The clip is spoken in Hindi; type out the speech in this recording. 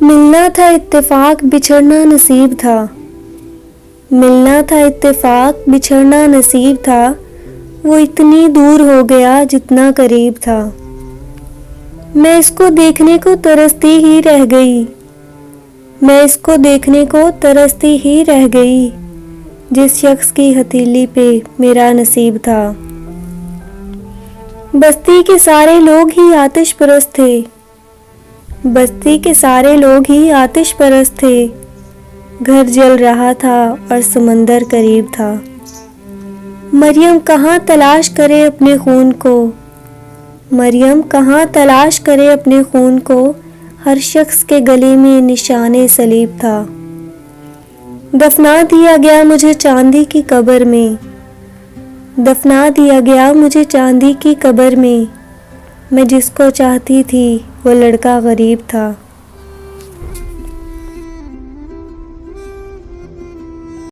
मिलना था इत्तेफाक, बिछड़ना नसीब था। मिलना था इत्तेफाक, बिछड़ना नसीब था। वो इतनी दूर हो गया जितना करीब था। मैं इसको देखने को तरसती ही रह गई। मैं इसको देखने को तरसती ही रह गई, जिस शख्स की हथेली पे मेरा नसीब था। बस्ती के सारे लोग ही आतिश परस्त थे। बस्ती के सारे लोग ही आतिश परस्त थे। घर जल रहा था और समंदर करीब था। मरियम कहाँ तलाश करे अपने खून को। मरियम कहाँ तलाश करे अपने खून को। हर शख्स के गले में निशाने सलीब था। दफना दिया गया मुझे चांदी की कब्र में। दफना दिया गया मुझे चांदी की कब्र में। मैं जिसको चाहती थी वो लड़का गरीब था।